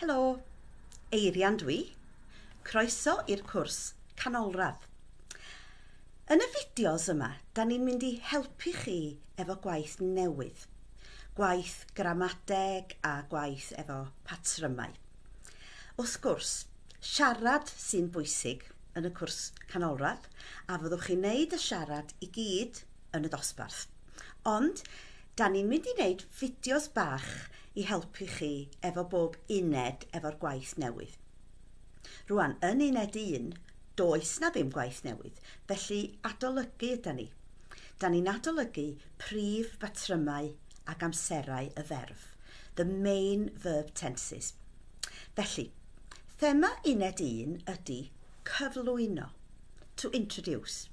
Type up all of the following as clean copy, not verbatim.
Helo, Eirian dwi. Croeso i'r cwrs Canolradd. Yn y fideos yma, da ni'n mynd i helpu chi efo gwaith newydd. Gwaith gramadeg a gwaith efo patrymau. Wrth gwrs, siarad sy'n bwysig yn y cwrs Canolradd a fyddwch chi'n neud y siarad i gyd yn y dosbarth. Ond, da ni'n mynd i wneud fideos bach i helpu chi efo bob uned efo'r gwaith newydd. Rwan, yn uned 1, does na ddim gwaith newydd, felly adolygu yda ni. Da ni'n adolygu prif batrymau ac amserau y ferf, the main verb tenses. Felly, thema uned 1 ydy cyflwyno, to introduce.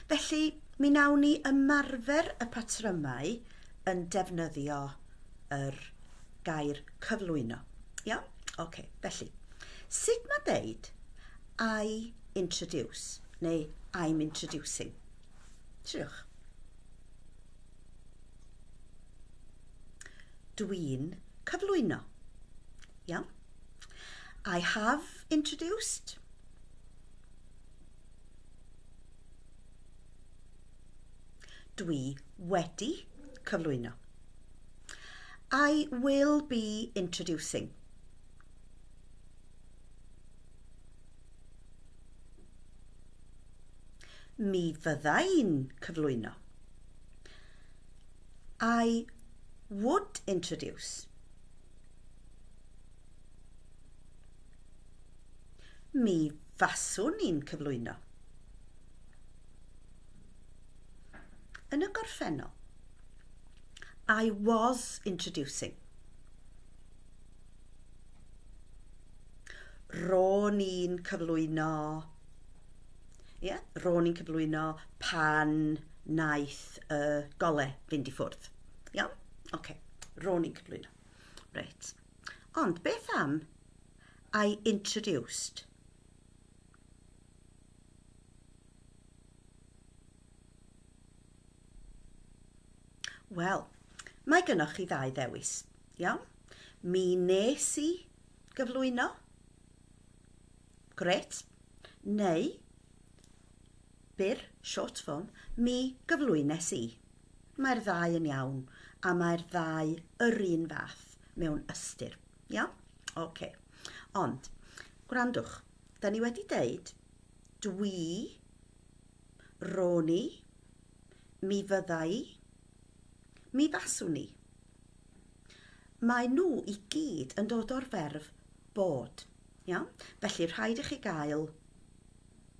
Felly, mi nawn ni ymarfer y patrymau yn defnyddio yr gair cyflwyno. Iawn? Oce, felly, sut mae deud I introduce, neu I'm introducing? Triwch. Dwi'n cyflwyno. Iawn? I have introduced. Dwi wedi cyflwyno. I will be introducing. Mi fyddai'n cyflwyno. I would introduce. Mi faswn i'n cyflwyno. Yn y gorffennol, I was introducing. Ro'n i'n cyflwyno. Ro'n i'n cyflwyno pan naeth y gole fynd i ffwrdd. Iawn? Oce. Ro'n i'n cyflwyno. Reit. Ond beth am I introduced? Wel, mae gynnwch chi ddau ddewis. Iawn? Mi nes i gyflwyno. Gret. Neu, byr, short form, mi gyflwynes i. Mae'r ddau yn iawn, a mae'r ddau yr un fath mewn ystyr. Iawn? Oce. Ond, gwrandwch, da ni wedi deud dwi, ro'n i, mi fyddai, mi faswn i. Mae nhw i gyd yn dod o'r ferf bod. Iawn? Felly rhaid i chi gael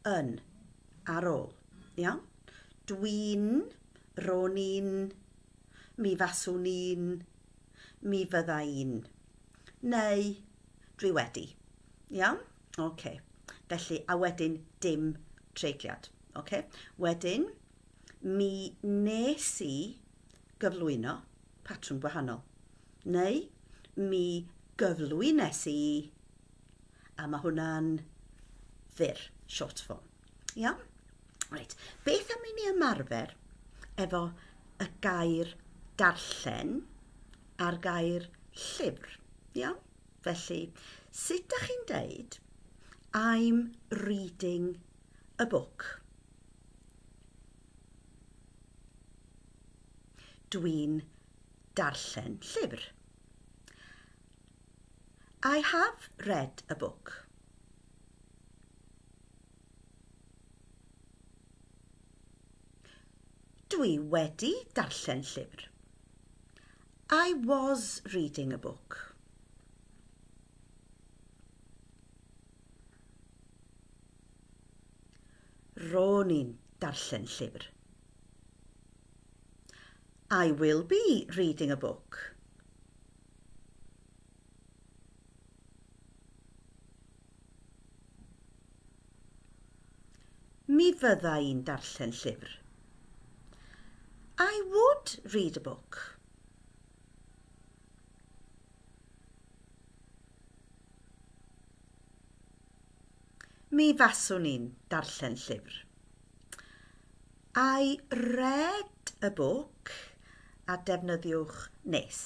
yn ar ôl. Iawn? Dwi'n, ro'n i'n, mi faswn i'n, mi fyddai'n. Neu dwi wedi. Iawn? Oce. Felly, a wedyn dim treigliad. Oce? Wedyn, mi nes i gyflwyno, patrwm gwahanol. Neu, mi gyflwynes i, a mae hwnna'n fyr, short form. Iawn? Reit. Beth am i ni ymarfer efo y gair darllen a'r gair llyfr? Iawn? Felly, sut ydych chi'n deud I'm reading a book? Dwi'n darllen llyfr. I have read a book. Dwi wedi darllen llyfr. I was reading a book. Ro'n i'n darllen llyfr. I will be reading a book. Mi fyddai'n darllen llyfr. I would read a book. Mi faswn i'n darllen llyfr. I read a book a defnyddiwch nes.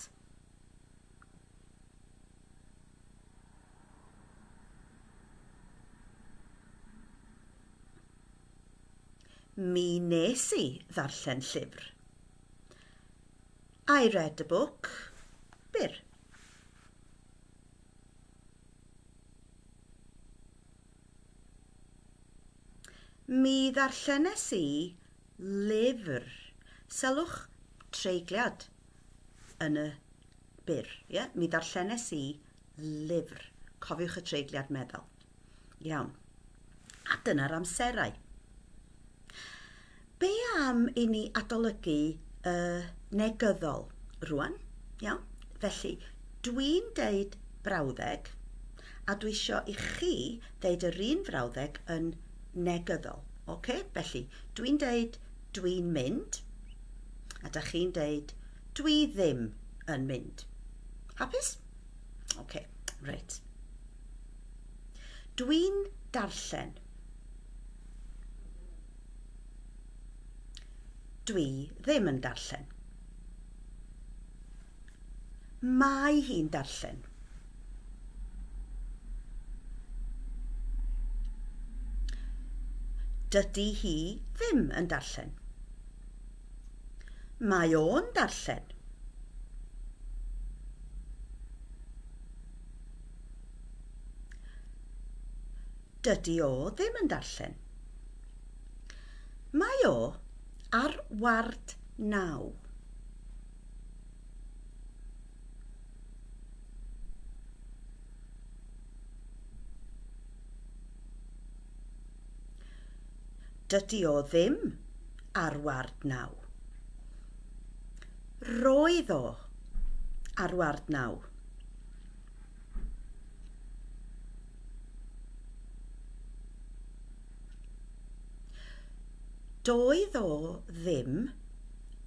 Mi nes I ddarllen llyfr. I read a book. Byr. Mi ddarllenes I lyfr. Sylwch treigliad yn y byr. Yeah? Mi ddarllenes I lyfr. Cofiwch y treigliad meddwl. Iawn. A dyna'r amserau. Be am I ni adolygu negyddol rwan? Iawn. Felly, dwi'n deud brawddeg, a dwi isio I chi deud yr un frawddeg yn negyddol. Okay? Felly, dwi'n deud dwi'n mynd, a da chi'n deud dwi ddim yn mynd. Hapus? Okay, right. Dwi'n darllen. Dwi ddim yn darllen. Mae hi'n darllen. Dydy hi ddim yn darllen. Mae o'n darllen. Dydy o ddim yn darllen. Mae o ar ward 9. Dydy o ddim ar ward 9. Roedd o ar ward 9. Doedd o ddim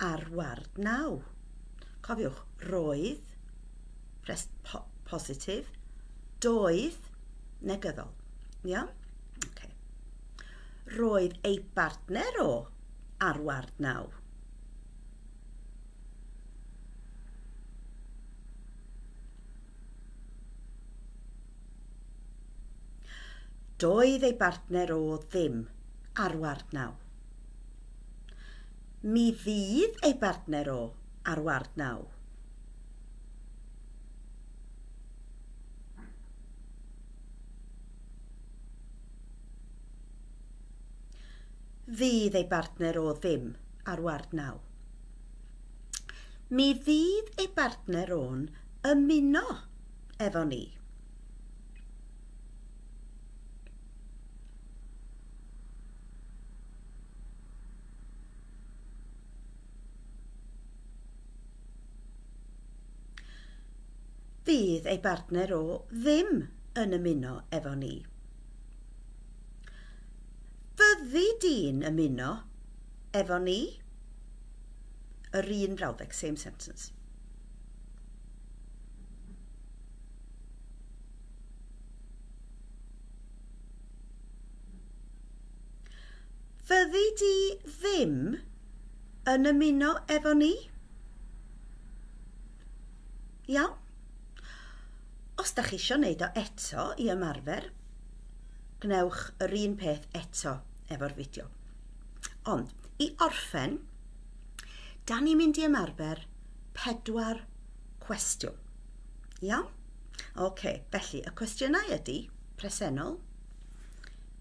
ar ward 9. Cofiwch, roedd, positif, doedd, negyddol. Iawn? Okay. Roedd ei bartner o ar ward 9. Doedd ei bartner o ddim ar ward 9. Mi fydd ei bartner o ar ward 9. Fydd ei bartner o ddim ar ward 9. Mi fydd ei bartner o'n ymuno efo ni. Fydd ei bartner o ddim yn ymuno efo ni. Fyddi di'n ymuno efo ni? Yr un frawddeg, same sentence. Fyddi di ddim yn ymuno efo ni? Iawn? Os da chi eisiau wneud o eto I ymarfer, gnewch yr un peth eto efo'r fideo. Ond, I orffen, da ni'n mynd I ymarfer 4 cwestiwn. Iawn? Oce, felly, y cwestiynau ydy presennol,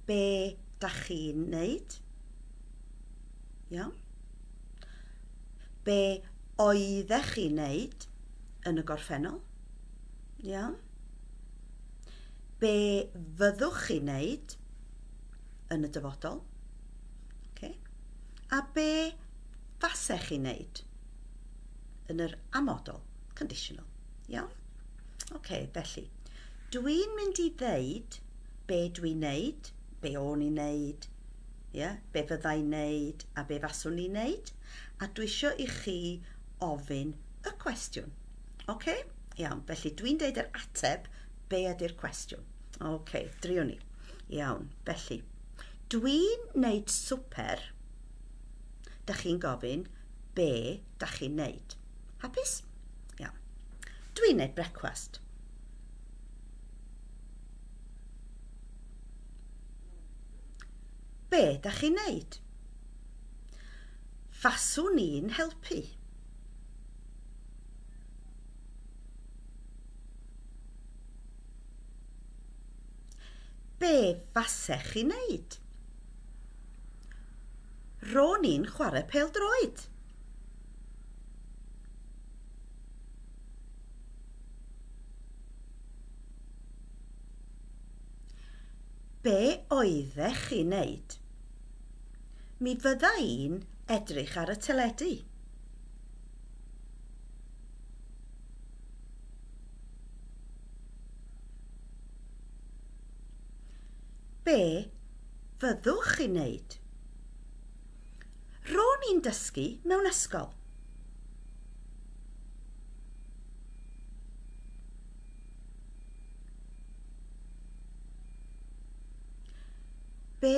be da chi'n wneud? Iawn? Be oeddech chi'n wneud yn y gorffennol? Iawn? Be fyddwch chi'n wneud yn y dyfodol? Okay. A be fasech chi'n wneud yn yr amodol, conditional? Iawn? Okay, felly, dwi'n mynd I ddeud be dwi'n wneud, be o'n i'n wneud, be fyddai'n wneud a be faswn i'n wneud, a dwi isio I chi ofyn y cwestiwn. Okay? Iawn, felly dwi'n deud yr ateb be ydy'r cwestiwn. Okay, driwn ni. Iawn, felly, dwi'n wneud swper, da chi'n gofyn be da chi'n wneud. Hapus? Iawn. Dwi'n wneud brecwast. Be da chi'n wneud? Faswn ni'n helpu? Be fasech chi wneud? Ro'n i'n chwarae pêl-droed. Be oeddech chi'n wneud? Mi fydda i'n edrych ar y teledu. Be fyddwch chi'n wneud? Ro'n i'n dysgu mewn ysgol. Be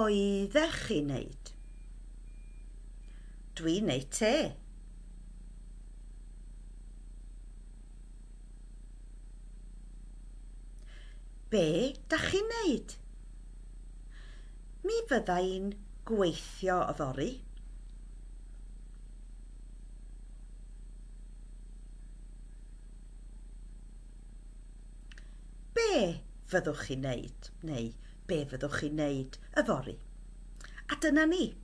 oeddech chi'n wneud? Dwi'n wneud te. Be dach chi'n wneud? Mi fydda i'n gweithio yfory. Be fyddwch chi'n wneud? Neu be fyddwch chi'n wneud yfory? A dyna ni.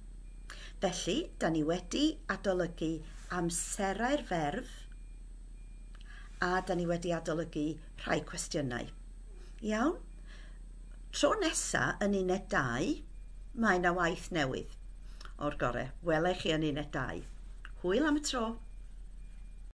Felly, da ni wedi adolygu amserau'r ferf a da ni wedi adolygu rhai cwestiynau. Iawn? Tro nesa yn uned 2, mae yna waith newydd. O'r gorau, welai chi yn uned 2. Hwyl am y tro.